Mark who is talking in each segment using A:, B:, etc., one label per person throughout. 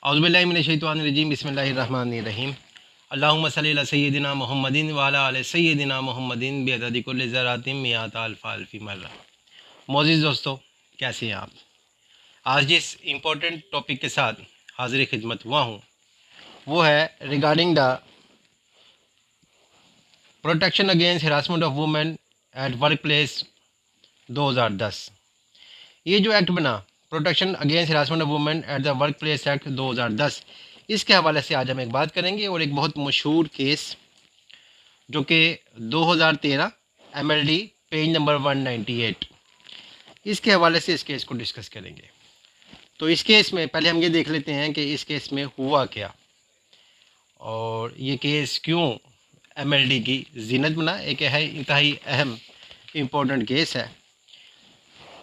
A: औज़ुबिल्लाहि मिनश्शैतानिर्रजीम बिस्मिल्लाहिर्रहमानिर्रहीम अल्लाहुम्मा सल्लि अला सय्यिदिना मुहम्मदिन व अला आलि सय्यिदिना मुहम्मदिन बिअददि कुल्लि ज़र्रातिन मिअत अल्फ़ अल्फ़ि मर्रा। मोअज़्ज़िज़ दोस्तों, कैसे हैं आप? आज जिस इम्पोर्टेंट टॉपिक के साथ हाज़िर खिदमत हुआ हूँ वो है regarding the protection against harassment of women at work place 2010। ये जो एक्ट बना, protection against harassment of women at the work place act 2010, इसके हवाले से आज हम एक बात करेंगे और एक बहुत मशहूर केस जो कि 2013 MLD पेज नंबर 198, इसके हवाले से इस केस को डिस्कस करेंगे। तो इस केस में पहले हम ये देख लेते हैं कि इस केस में हुआ क्या और ये केस क्यों MLD की जीनत बना। एक है इंतहाई अहम इम्पोर्टेंट केस है।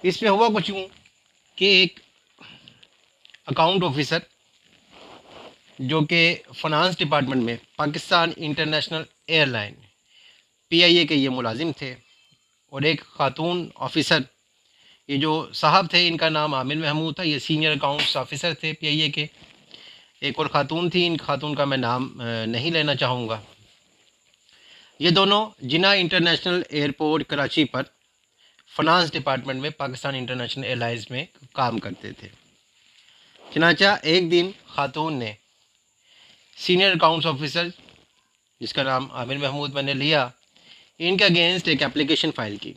A: इसमें हुआ कुछ यूँ कि एक अकाउंट ऑफिसर जो कि फ़ाइनेंस डिपार्टमेंट में पाकिस्तान इंटरनेशनल एयरलाइन PIA के ये मुलाजिम थे और एक ख़ातून ऑफिसर, ये जो साहब थे इनका नाम आमिर महमूद था, ये सीनियर अकाउंट्स ऑफिसर थे PIA के। एक और ख़ातून थी, इन ख़ातून का मैं नाम नहीं लेना चाहूँगा। ये दोनों जिन्ना इंटरनेशनल एयरपोर्ट कराची पर फ़ाइनेंस डिपार्टमेंट में पाकिस्तान इंटरनेशनल एयरलाइंस में काम करते थे। चनाचा एक दिन ख़ातून ने सीनियर अकाउंट्स ऑफिसर जिसका नाम आमिर महमूद मैंने लिया, इनके अगेंस्ट एक एप्लीकेशन फ़ाइल की।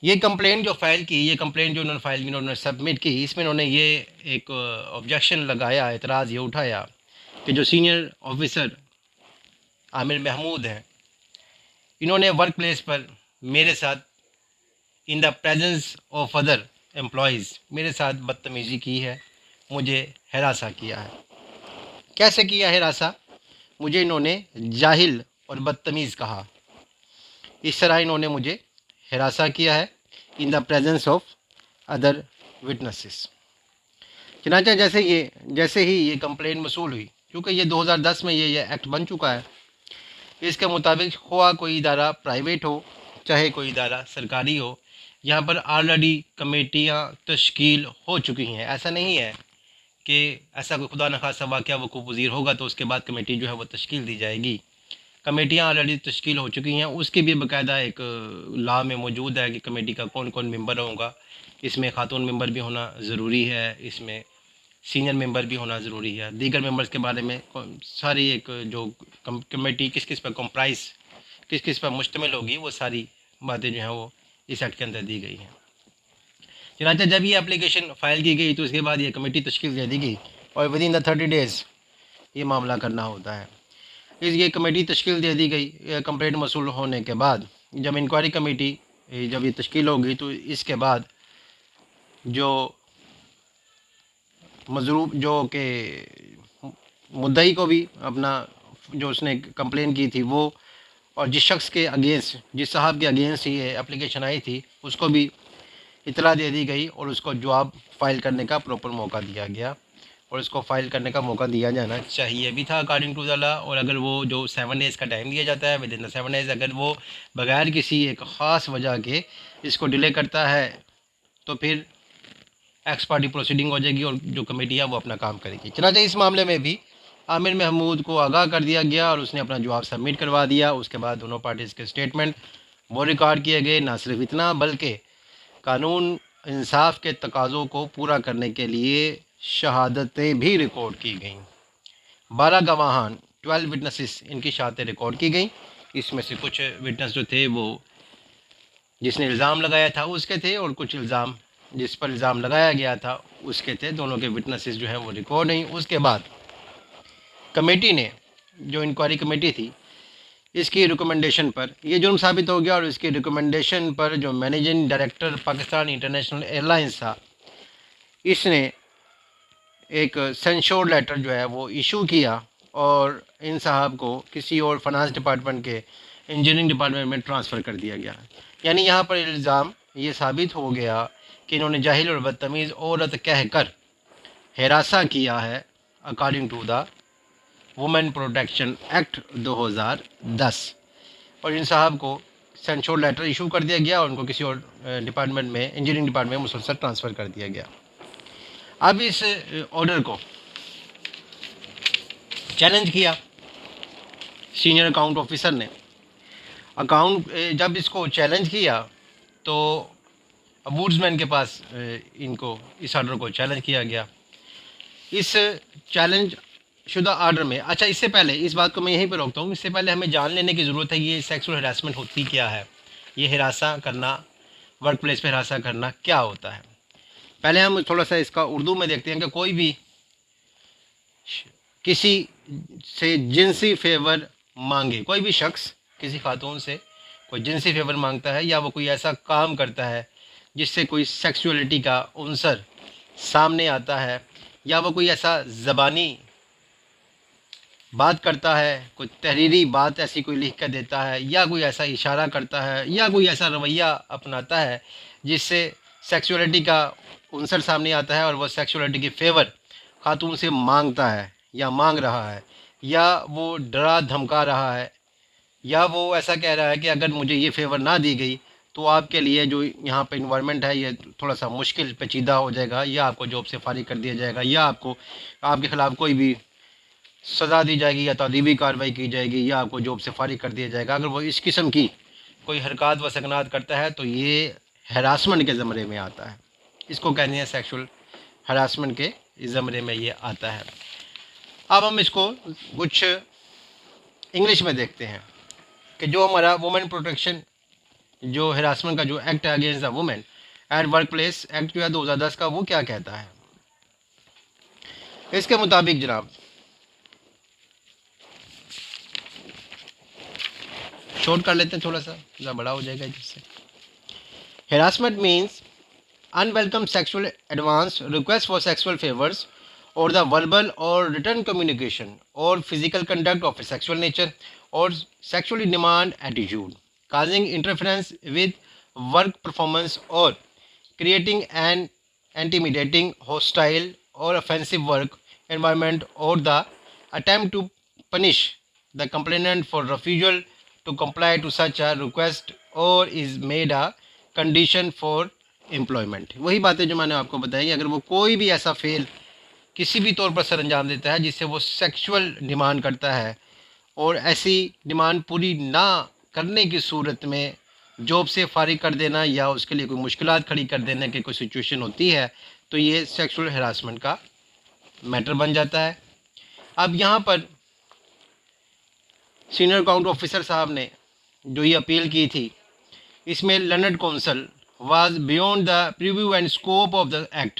A: ये कंप्लेंट जो फ़ाइल की, ये कंप्लेंट जो उन्होंने फ़ाइल की, उन्होंने सबमिट की, इसमें उन्होंने ये एक ऑब्जेक्शन लगाया, एतराज़ ये उठाया कि जो सीनियर ऑफिसर आमिर महमूद हैं, इन्होंने वर्क प्लेस पर मेरे साथ इन the presence of other employees मेरे साथ बदतमीज़ी की है, मुझे हरासा किया है। कैसे किया है हरासा? मुझे इन्होंने जाहिल और बदतमीज़ कहा। इस तरह इन्होंने मुझे हरासा किया है in the presence of other witnesses. चनाचा जैसे ही ये कंप्लेंट मसूल हुई, क्योंकि ये 2010 में ये एक्ट बन चुका है, इसके मुताबिक ख्वाह कोई इदारा प्राइवेट हो चाहे कोई इदारा सरकारी हो, यहाँ पर ऑलरेडी कमेटियाँ तश्कील हो चुकी हैं। ऐसा नहीं है कि ऐसा कोई खुदा न खासा वाक़या वक़ूफ़ पज़ीर होगा तो उसके बाद कमेटी जो है वो तश्कील दी जाएगी। कमेटियाँ ऑलरेडी तश्कील हो चुकी हैं, उसकी भी बाकायदा एक लॉ में मौजूद है कि कमेटी का कौन कौन मेंबर होगा। इसमें ख़ातून मेंबर भी होना ज़रूरी है, इसमें सीनियर मेंबर भी होना ज़रूरी है। दीगर मेंबर्स के बारे में सारी एक जो कमेटी किस किस पर कंप्राइज़, किस किस पर मुश्तमिल होगी, वो सारी बातें जो हैं वो इस एक्ट के अंदर दी गई हैं। चनाचा जब ये एप्लीकेशन फ़ाइल की गई तो उसके बाद ये कमेटी तश्कील दे दी गई और विद इन द 30 डेज़ ये मामला करना होता है। ये कमेटी तश्कील दे दी गई। कंप्लेंट मसूल होने के बाद जब इंक्वायरी कमेटी जब ये तश्कील होगी तो इसके बाद जो मजरूब जो कि मुद्दई को भी अपना जो उसने कंप्लेन की थी वो, और जिस शख्स के अगेंस्ट, जिस साहब के अगेंस्ट ये एप्लीकेशन आई थी, उसको भी इतला दे दी गई और उसको जवाब फ़ाइल करने का प्रॉपर मौका दिया गया और इसको फ़ाइल करने का मौका दिया जाना चाहिए भी था अकॉर्डिंग टू द लॉ। और अगर वो जो 7 डेज़ का टाइम दिया जाता है, विद इन द 7 डेज़ अगर वो बगैर किसी एक ख़ास वजह के इसको डिले करता है तो फिर एक्स पार्टी प्रोसीडिंग हो जाएगी और जो कमेटी है वो अपना काम करेगी। चनाचा इस मामले में भी आमिर महमूद को आगाह कर दिया गया और उसने अपना जवाब सबमिट करवा दिया। उसके बाद दोनों पार्टीज़ के स्टेटमेंट वो रिकॉर्ड किए गए। ना सिर्फ इतना बल्कि कानून इंसाफ के तकाज़ों को पूरा करने के लिए शहादतें भी रिकॉर्ड की गईं। 12 गवाहान 12 विटनेसेस, इनकी शहादतें रिकॉर्ड की गई। इसमें से कुछ विटनेस जो थे वो जिसने इल्ज़ाम लगाया था उसके थे और कुछ इल्ज़ाम जिस पर इल्ज़ाम लगाया गया था उसके थे। दोनों के विटनेसेस जो हैं वो रिकॉर्ड हुई। उसके बाद कमेटी ने, जो इंक्वायरी कमेटी थी, इसकी रिकमेंडेशन पर यह जुर्म साबित हो गया और इसकी रिकमेंडेशन पर जो managing director Pakistan international airlines था, इसने एक सेंश्योर लेटर जो है वो इशू किया और इन साहब को किसी और फाइनेंस डिपार्टमेंट के इंजीनियरिंग डिपार्टमेंट में ट्रांसफ़र कर दिया गया। यानी यहाँ पर इल्ज़ाम ये साबित हो गया कि इन्होंने जाहिल और बदतमीज़ औरत कहकर हरासा किया है according to the women protection act 2010 और इन साहब को सेंश्योर लेटर इशू कर दिया गया और उनको किसी और डिपार्टमेंट में, इंजीनियरिंग डिपार्टमेंट में मुसलसल ट्रांसफ़र कर दिया गया। अब इस ऑर्डर को चैलेंज किया सीनियर अकाउंट ऑफिसर ने। जब इसको चैलेंज किया तो अबूड्समैन के पास इनको इस ऑर्डर को चैलेंज किया गया। इस चैलेंज शुदा ऑर्डर में, अच्छा इससे पहले इस बात को मैं यहीं पर रोकता हूँ, इससे पहले हमें जान लेने की ज़रूरत है ये सेक्सुअल हरासमेंट होती क्या है, ये हिरासा करना, वर्क प्लेस पर हिरासा करना क्या होता है। पहले हम थोड़ा सा इसका उर्दू में देखते हैं कि कोई भी किसी से जिनसी फेवर मांगे, कोई भी शख्स किसी खातून से कोई जिनसी फेवर मांगता है या वो कोई ऐसा काम करता है जिससे कोई सेक्सुअलिटी का उनसर सामने आता है, या वो कोई ऐसा ज़बानी बात करता है, कोई तहरीरी बात ऐसी कोई लिख कर देता है, या कोई ऐसा इशारा करता है, या कोई ऐसा रवैया अपनाता है जिससे सेक्सुअलिटी का उनसर सामने आता है और वह सेक्सुअलिटी के फेवर खातून से मांगता है या मांग रहा है, या वो डरा धमका रहा है, या वो ऐसा कह रहा है कि अगर मुझे ये फेवर ना दी गई तो आपके लिए जो यहाँ पे इन्वायरमेंट है ये थोड़ा सा मुश्किल पेचीदा हो जाएगा, या आपको जॉब से फारिग कर दिया जाएगा, या आपके ख़िलाफ़ कोई भी सज़ा दी जाएगी या तादीबी कार्रवाई की जाएगी, या आपको जॉब से फारिग कर दिया जाएगा। अगर वो इस किस्म की कोई हरकत व सकनात करता है तो ये हरासमेंट के ज़मरे में आता है। इसको कहते हैं सेक्सुअल हरासमेंट के ज़मरे में ये आता है। अब हम इसको कुछ इंग्लिश में देखते हैं कि जो हमारा वुमेन प्रोटेक्शन जो हरासमेंट का जो एक्ट है against the women at work place act जो है 2010 का, वो क्या कहता है। इसके मुताबिक जनाब, शॉर्ट कर लेते हैं, थोड़ा सा बड़ा हो जाएगा जिससे। Harassment means unwelcome sexual advance request for sexual favours और द वर्बल और रिटर्न कम्युनिकेशन और physical conduct of a sexual nature और sexually demand attitude causing interference with work performance or creating an intimidating, hostile or offensive work environment, or the attempt to punish the complainant for refusal to comply to such a request or is made a condition for employment। वही बातें जो मैंने आपको बताई, अगर वो कोई भी ऐसा फेल किसी भी तौर पर सर अंजाम देता है जिससे वो सेक्सुअल डिमांड करता है और ऐसी डिमांड पूरी ना करने की सूरत में जॉब से फारिग कर देना या उसके लिए कोई मुश्किलात खड़ी कर देने की कोई सिचुएशन होती है, तो ये सेक्सुअल हरासमेंट का मैटर बन जाता है। अब यहाँ पर सीनियर अकाउंट ऑफिसर साहब ने जो ये अपील की थी, इसमें learned council was beyond the preview and scope of the act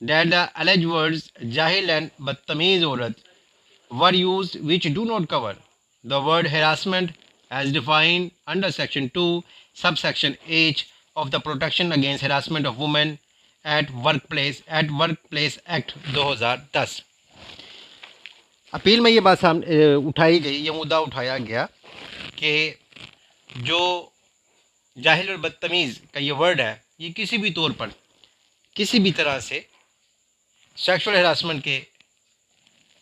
A: that the एलिज्ड words जाहिल एंड बदतमीज़ औरत were used which do not cover the word harassment as defined under section 2 subsection H of the Protection Against Harassment of Women at Workplace Act 2010। Appeal में ये बात सामने उठाई गई, ये मुद्दा उठाया गया कि जो जाहिल और बदतमीज़ का ये वर्ड है, ये किसी भी तौर पर किसी भी तरह से सेक्सुअल हरासमेंट के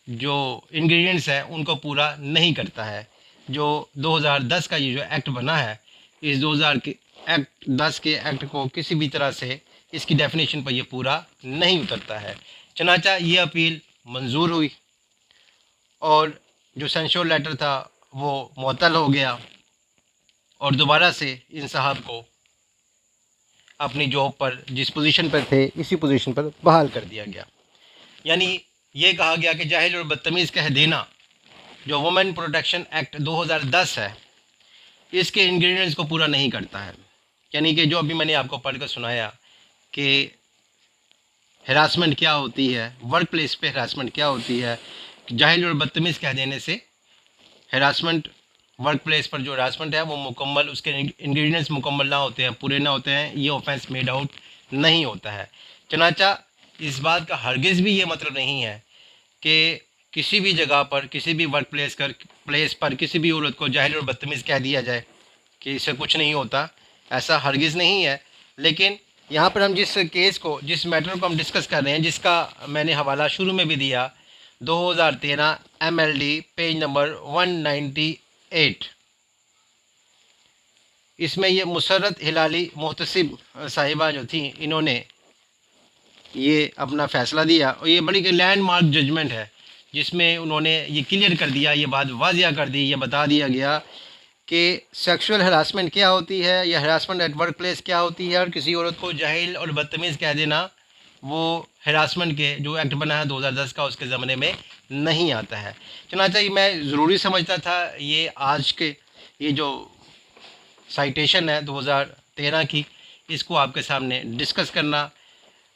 A: जो इंग्रेडिएंट्स हैं उनको पूरा नहीं करता है। जो 2010 का ये जो एक्ट बना है, इस 2010 के एक्ट को किसी भी तरह से इसकी डेफिनेशन पर ये पूरा नहीं उतरता है। चनाचा ये अपील मंजूर हुई और जो सेंसर लेटर था वो मुअत्तल हो गया और दोबारा से इन साहब को अपनी जॉब पर जिस पोजीशन पर थे इसी पोजीशन पर बहाल कर दिया गया। यानी ये कहा गया कि जाहिल और बदतमीज़ कह देना जो वुमेन प्रोटेक्शन एक्ट 2010 है, इसके इंग्रेडिएंट्स को पूरा नहीं करता है। यानी कि जो अभी मैंने आपको पढ़कर सुनाया कि हरासमेंट क्या होती है, वर्क प्लेस पे हरासमेंट क्या होती है, जाहिल और बदतमीज़ कह देने से हरासमेंट, वर्क प्लेस पर जो हरासमेंट है वो मुकम्मल, उसके इंग्रेडिएंट्स मुकम्मल ना होते हैं, पूरे ना होते हैं, ये ऑफेंस मेड आउट नहीं होता है। चनाचा इस बात का हरगिज़ भी ये मतलब नहीं है कि किसी भी जगह पर, किसी भी वर्क प्लेस पर किसी भी औरत को जाहिल और बदतमीज़ कह दिया जाए कि इससे कुछ नहीं होता, ऐसा हरगिज़ नहीं है। लेकिन यहाँ पर हम जिस केस को, जिस मैटर को हम डिस्कस कर रहे हैं, जिसका मैंने हवाला शुरू में भी दिया, 2013 MLD पेज नंबर 198, इसमें ये मुसर्रत हिलाली मोहतसिब साहिबा जो थी, इन्होंने ये अपना फ़ैसला दिया और ये बड़ी लैंडमार्क जजमेंट है, जिसमें उन्होंने ये क्लियर कर दिया, ये बात वाज़िया कर दी, ये बता दिया गया कि सेक्सुअल हरासमेंट क्या होती है या हरासमेंट एट वर्क प्लेस क्या होती है, और किसी औरत को जाहिल और बदतमीज़ कह देना वो हरासमेंट के जो एक्ट बना है 2010 का, उसके ज़माने में नहीं आता है। चनाचा मैं ज़रूरी समझता था ये आज के ये जो साइटेशन है 2013 की, इसको आपके सामने डिस्कस करना,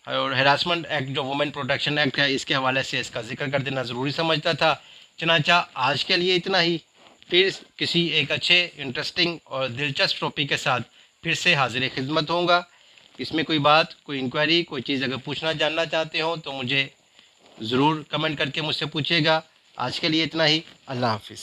A: और हरासमेंट एक्ट जो वुमेन प्रोटेक्शन एक्ट है इसके हवाले से इसका जिक्र कर देना ज़रूरी समझता था। चनाचा आज के लिए इतना ही। फिर किसी एक अच्छे इंटरेस्टिंग और दिलचस्प टॉपिक के साथ फिर से हाजिर खिदमत होऊंगा। इसमें कोई बात, कोई इंक्वायरी, कोई चीज़ अगर पूछना जानना चाहते हो तो मुझे ज़रूर कमेंट करके मुझसे पूछिएगा। आज के लिए इतना ही। अल्लाह हाफिज़।